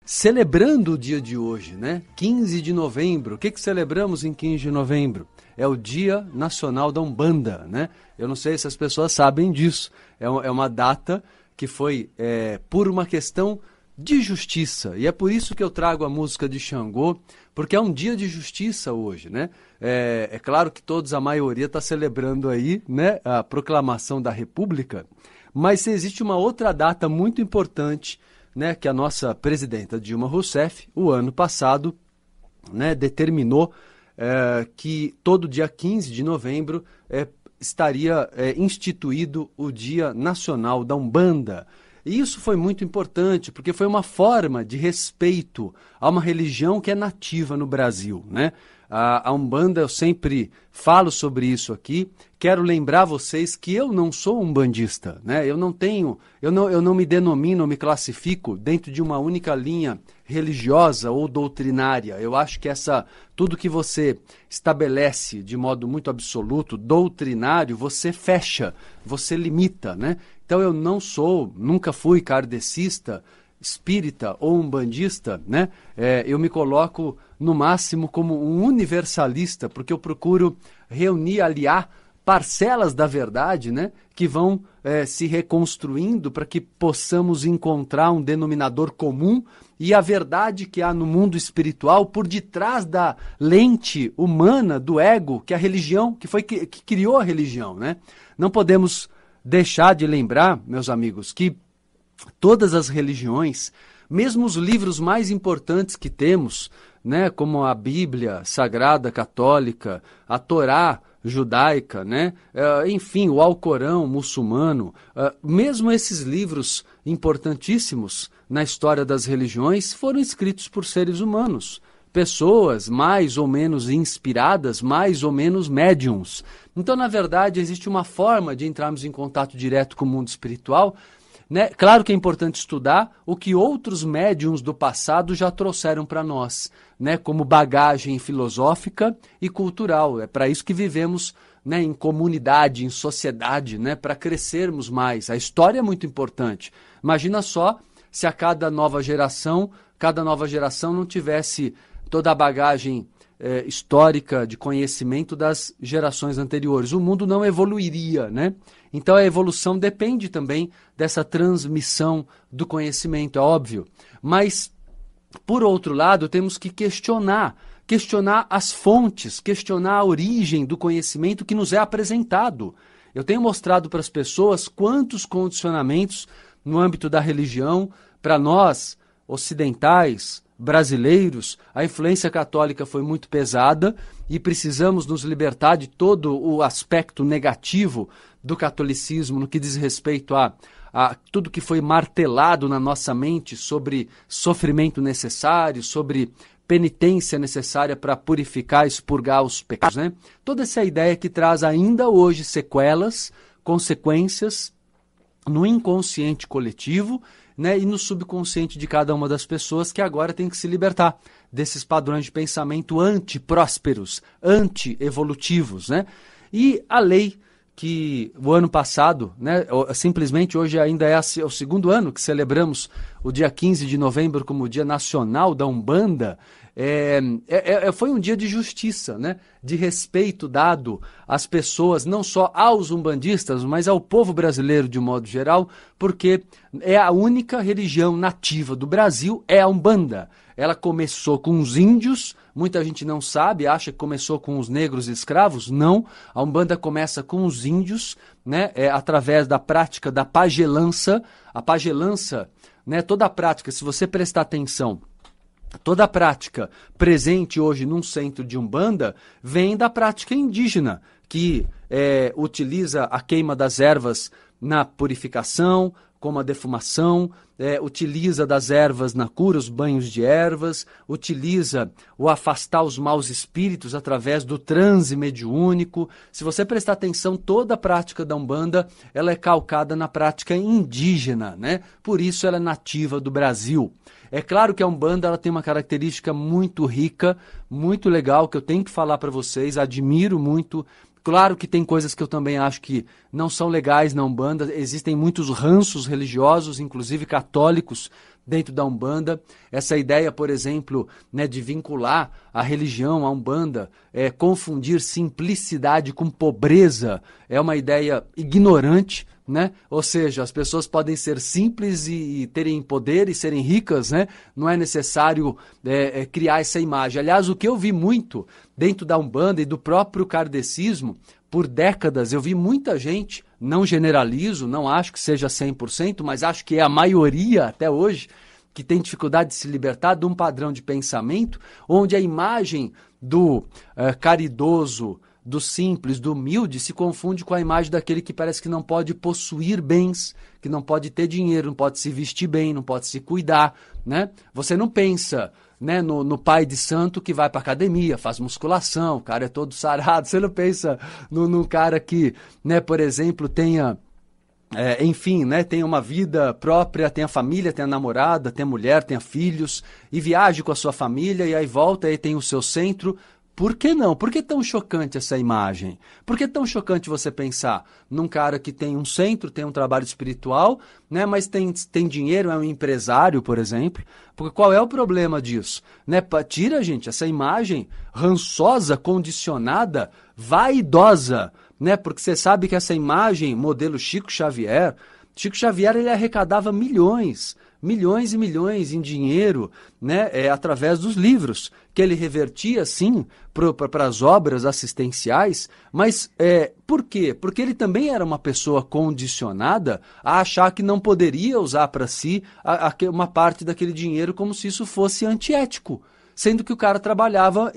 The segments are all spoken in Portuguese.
celebrando o dia de hoje, né? 15 de novembro. O que celebramos em 15 de novembro? É o Dia Nacional da Umbanda, né? Eu não sei se as pessoas sabem disso. É uma data que foi por uma questão de justiça. E é por isso que eu trago a música de Xangô, porque é um dia de justiça hoje, né? É claro que todos, a maioria, está celebrando aí, né, a proclamação da República, mas existe uma outra data muito importante, né, que a nossa presidenta Dilma Rousseff, o ano passado, né, determinou que todo dia 15 de novembro estaria instituído o Dia Nacional da Umbanda. E isso foi muito importante, porque foi uma forma de respeito a uma religião que é nativa no Brasil, né? A Umbanda, eu sempre falo sobre isso aqui. Quero lembrar vocês que eu não sou umbandista, né? Eu não me denomino, me classifico dentro de uma única linha religiosa ou doutrinária. Eu acho que tudo que você estabelece de modo muito absoluto, doutrinário, você fecha, você limita, né? Então eu nunca fui kardecista, espírita ou umbandista, né? Eu me coloco no máximo como um universalista, porque eu procuro reunir, aliar parcelas da verdade, né, que vão se reconstruindo para que possamos encontrar um denominador comum e a verdade que há no mundo espiritual por detrás da lente humana do ego, que a religião, que criou a religião, né? Não podemos deixar de lembrar, meus amigos, que todas as religiões, mesmo os livros mais importantes que temos, né, como a Bíblia Sagrada Católica, a Torá judaica, né, enfim, o Alcorão muçulmano, mesmo esses livros importantíssimos na história das religiões foram escritos por seres humanos. Pessoas mais ou menos inspiradas, mais ou menos médiums. Então, na verdade, existe uma forma de entrarmos em contato direto com o mundo espiritual, né? Claro que é importante estudar o que outros médiums do passado já trouxeram para nós, né? Como bagagem filosófica e cultural. É para isso que vivemos, né, em comunidade, em sociedade, né, para crescermos mais. A história é muito importante. Imagina só se a cada nova geração não tivesse toda a bagagem histórica de conhecimento das gerações anteriores. O mundo não evoluiria, né? Então a evolução depende também dessa transmissão do conhecimento, é óbvio. Mas, por outro lado, temos que questionar as fontes, questionar a origem do conhecimento que nos é apresentado. Eu tenho mostrado para as pessoas quantos condicionamentos no âmbito da religião, para nós ocidentais, brasileiros, a influência católica foi muito pesada e precisamos nos libertar de todo o aspecto negativo do catolicismo no que diz respeito a tudo que foi martelado na nossa mente sobre sofrimento necessário, sobre penitência necessária para purificar, expurgar os pecados, né? Toda essa ideia que traz ainda hoje sequelas, consequências no inconsciente coletivo, né, e no subconsciente de cada uma das pessoas, que agora tem que se libertar desses padrões de pensamento anti-prósperos, anti-evolutivos, né? E a lei que o ano passado, né, simplesmente hoje ainda é o segundo ano que celebramos o dia 15 de novembro como o Dia Nacional da Umbanda, foi um dia de justiça, né? De respeito dado às pessoas, não só aos umbandistas, mas ao povo brasileiro de modo geral, porque é a única religião nativa do Brasil, é a Umbanda. Ela começou com os índios, muita gente não sabe, acha que começou com os negros escravos. Não, a Umbanda começa com os índios, né? Através da prática da pagelança. A pagelança, né? Toda a prática, se você prestar atenção, toda a prática presente hoje num centro de Umbanda vem da prática indígena, que utiliza a queima das ervas na purificação, como a defumação, utiliza das ervas na cura, os banhos de ervas, utiliza o afastar os maus espíritos através do transe mediúnico. Se você prestar atenção, toda a prática da Umbanda ela é calcada na prática indígena, né? Por isso ela é nativa do Brasil. É claro que a Umbanda ela tem uma característica muito rica, muito legal, que eu tenho que falar para vocês, admiro muito. Claro que tem coisas que eu também acho que não são legais na Umbanda, existem muitos ranços religiosos, inclusive católicos, dentro da Umbanda. Essa ideia, por exemplo, né, de vincular a religião à Umbanda, confundir simplicidade com pobreza, é uma ideia ignorante, né? Ou seja, as pessoas podem ser simples e terem poder e serem ricas, né? Não é necessário criar essa imagem. Aliás, o que eu vi muito dentro da Umbanda e do próprio kardecismo, por décadas, eu vi muita gente, não generalizo, não acho que seja 100%, mas acho que é a maioria até hoje, que tem dificuldade de se libertar de um padrão de pensamento onde a imagem do caridoso, do simples, do humilde, se confunde com a imagem daquele que parece que não pode possuir bens, que não pode ter dinheiro, não pode se vestir bem, não pode se cuidar, né? Você não pensa, né, no pai de santo que vai para academia, faz musculação, o cara é todo sarado. Você não pensa num cara que, né, por exemplo, tenha... enfim, né, tem uma vida própria, tem a família, tem a namorada, tem a mulher, tem filhos, e viaja com a sua família, e aí volta, e tem o seu centro. Por que não? Por que tão chocante essa imagem? Por que tão chocante você pensar num cara que tem um centro, tem um trabalho espiritual, né, mas tem dinheiro, é um empresário, por exemplo? Porque qual é o problema disso? Né, tira, gente, essa imagem rançosa, condicionada, vaidosa, né? Porque você sabe que essa imagem, modelo Chico Xavier, ele arrecadava milhões e milhões em dinheiro, né, através dos livros, que ele revertia, sim, para as obras assistenciais, mas por quê? Porque ele também era uma pessoa condicionada a achar que não poderia usar para si uma parte daquele dinheiro como se isso fosse antiético, sendo que o cara trabalhava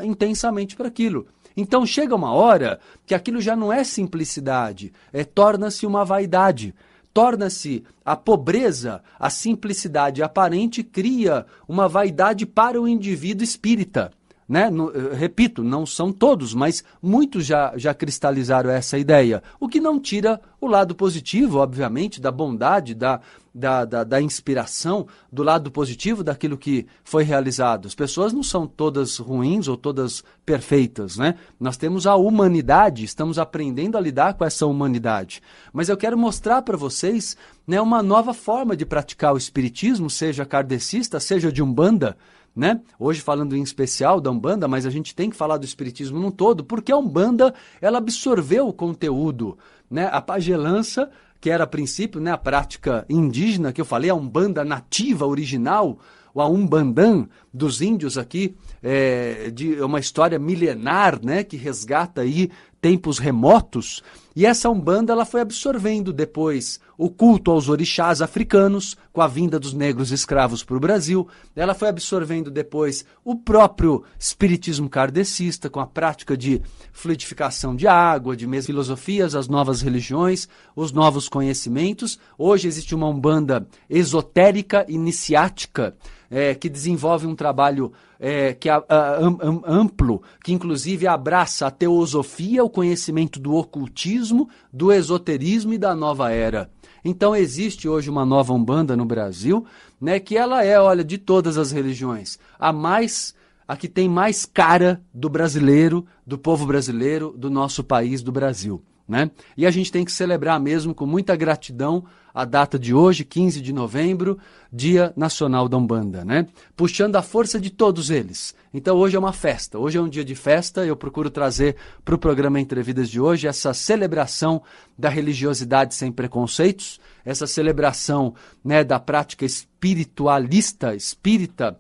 intensamente para aquilo. Então chega uma hora que aquilo já não é simplicidade, torna-se uma vaidade. Torna-se a pobreza, a simplicidade aparente cria uma vaidade para o indivíduo espírita, né? Repito, não são todos, mas muitos já cristalizaram essa ideia, o que não tira o lado positivo, obviamente, da bondade, da inspiração, do lado positivo daquilo que foi realizado. As pessoas não são todas ruins ou todas perfeitas, né? Nós temos a humanidade, estamos aprendendo a lidar com essa humanidade. Mas eu quero mostrar para vocês, né, uma nova forma de praticar o espiritismo, seja kardecista, seja de Umbanda, né? Hoje falando em especial da Umbanda, mas a gente tem que falar do espiritismo num todo, porque a Umbanda, ela absorveu o conteúdo, né? A pagelança, que era a princípio, né, a prática indígena, que eu falei, a Umbanda nativa, original, o Umbandã dos índios aqui, de uma história milenar, né, que resgata aí tempos remotos, e essa Umbanda ela foi absorvendo depois o culto aos orixás africanos, com a vinda dos negros escravos para o Brasil, ela foi absorvendo depois o próprio espiritismo kardecista, com a prática de fluidificação de água, de mesmas filosofias, as novas religiões, os novos conhecimentos. Hoje existe uma Umbanda esotérica, iniciática, que desenvolve um trabalho amplo, que inclusive abraça a teosofia, o conhecimento do ocultismo, do esoterismo e da nova era. Então existe hoje uma nova Umbanda no Brasil, né, que ela olha, de todas as religiões, a que tem mais cara do brasileiro, do povo brasileiro, do nosso país, do Brasil, né? E a gente tem que celebrar mesmo com muita gratidão a data de hoje, 15 de novembro, Dia Nacional da Umbanda, né? Puxando a força de todos eles. Então hoje é uma festa, hoje é um dia de festa, eu procuro trazer para o programa Entre Vidas de hoje essa celebração da religiosidade sem preconceitos, essa celebração, né, da prática espiritualista, espírita,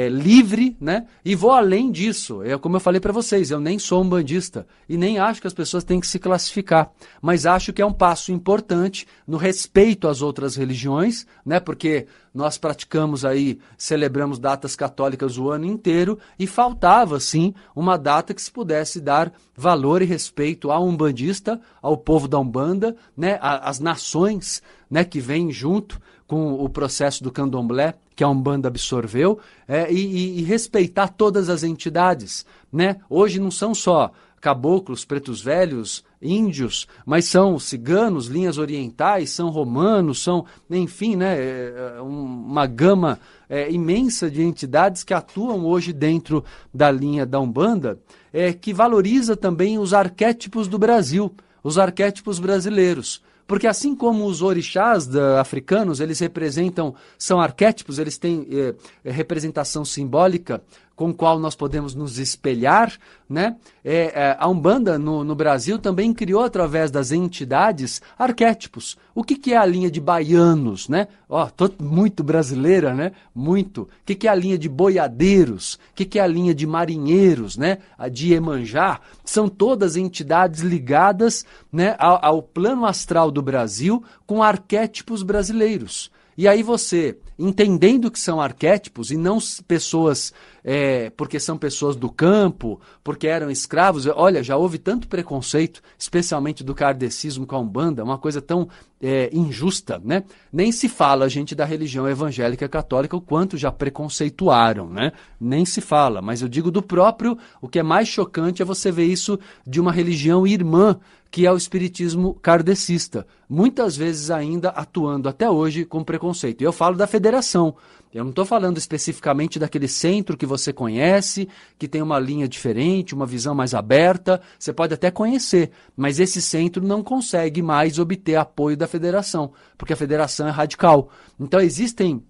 livre, né? E vou além disso, como eu falei para vocês, eu nem sou umbandista e nem acho que as pessoas têm que se classificar, mas acho que é um passo importante no respeito às outras religiões, né? Porque nós praticamos aí, celebramos datas católicas o ano inteiro e faltava, sim, uma data que se pudesse dar valor e respeito ao umbandista, ao povo da Umbanda, né? Às nações, né, que vêm junto com o processo do candomblé, que a Umbanda absorveu, e respeitar todas as entidades, né? Hoje não são só caboclos, pretos velhos, índios, mas são ciganos, linhas orientais, são romanos, são, enfim, né, uma gama imensa de entidades que atuam hoje dentro da linha da Umbanda, que valoriza também os arquétipos do Brasil, os arquétipos brasileiros. Porque assim como os orixás africanos, eles representam, são arquétipos, eles têm representação simbólica com qual nós podemos nos espelhar, né? A Umbanda no Brasil também criou, através das entidades, arquétipos. O que é a linha de baianos, né? Ó, tô muito brasileira, né? Muito. O que é a linha de boiadeiros? O que é a linha de marinheiros, né? A de Iemanjá? São todas entidades ligadas, né, ao plano astral do Brasil com arquétipos brasileiros. E aí você, entendendo que são arquétipos e não pessoas, porque são pessoas do campo, porque eram escravos, olha, já houve tanto preconceito, especialmente do kardecismo com a Umbanda, uma coisa tão injusta, né? Nem se fala, gente, da religião evangélica católica, o quanto já preconceituaram, né? Nem se fala, mas eu digo do próprio, o que é mais chocante é você ver isso de uma religião irmã, que é o espiritismo kardecista, muitas vezes ainda atuando até hoje com preconceito. E eu falo da federação, eu não estou falando especificamente daquele centro que você conhece, que tem uma linha diferente, uma visão mais aberta, você pode até conhecer, mas esse centro não consegue mais obter apoio da federação, porque a federação é radical. Então existem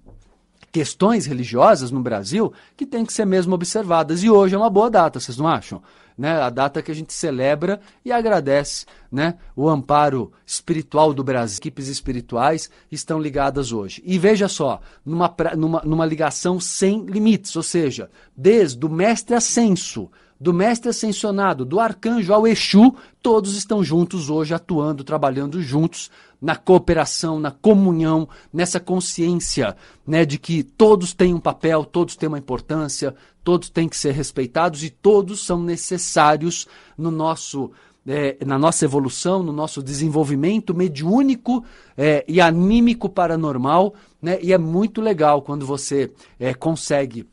questões religiosas no Brasil que têm que ser mesmo observadas, e hoje é uma boa data, vocês não acham? Né, a data que a gente celebra e agradece, né, o amparo espiritual do Brasil. Equipes espirituais estão ligadas hoje. E veja só, numa ligação sem limites, ou seja, desde o mestre ascenso, do mestre ascensionado, do arcanjo ao Exu, todos estão juntos hoje, atuando, trabalhando juntos, na cooperação, na comunhão, nessa consciência, né, de que todos têm um papel, todos têm uma importância, todos têm que ser respeitados e todos são necessários no na nossa evolução, no nosso desenvolvimento mediúnico e anímico paranormal, né? E é muito legal quando você consegue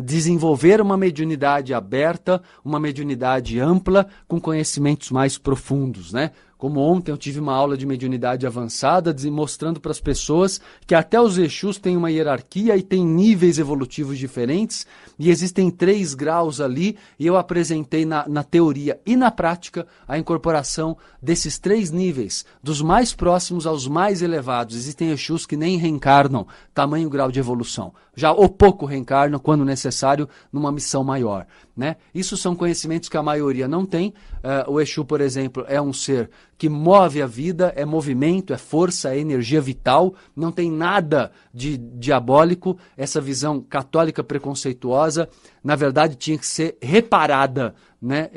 desenvolver uma mediunidade aberta, uma mediunidade ampla, com conhecimentos mais profundos, né? Como ontem eu tive uma aula de mediunidade avançada, mostrando para as pessoas que até os Exus têm uma hierarquia e têm níveis evolutivos diferentes, e existem 3 graus ali, e eu apresentei na teoria e na prática a incorporação desses 3 níveis, dos mais próximos aos mais elevados. Existem Exus que nem reencarnam, tamanho grau de evolução. Já ou pouco reencarnam, quando necessário, numa missão maior, né? Isso são conhecimentos que a maioria não tem. O Exu, por exemplo, é um ser que move a vida, é movimento, é força, é energia vital, não tem nada de diabólico. Essa visão católica preconceituosa, na verdade, tinha que ser reparada, né?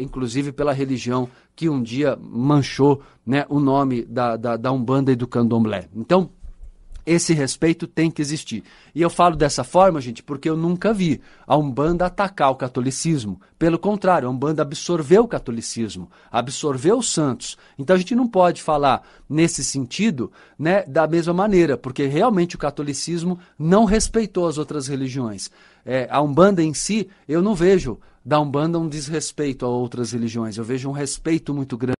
Inclusive pela religião que um dia manchou, né, o nome da Umbanda e do Candomblé. Então, esse respeito tem que existir. E eu falo dessa forma, gente, porque eu nunca vi a Umbanda atacar o catolicismo. Pelo contrário, a Umbanda absorveu o catolicismo, absorveu os santos. Então a gente não pode falar nesse sentido, né, da mesma maneira, porque realmente o catolicismo não respeitou as outras religiões. A Umbanda em si, eu não vejo da Umbanda um desrespeito a outras religiões, eu vejo um respeito muito grande.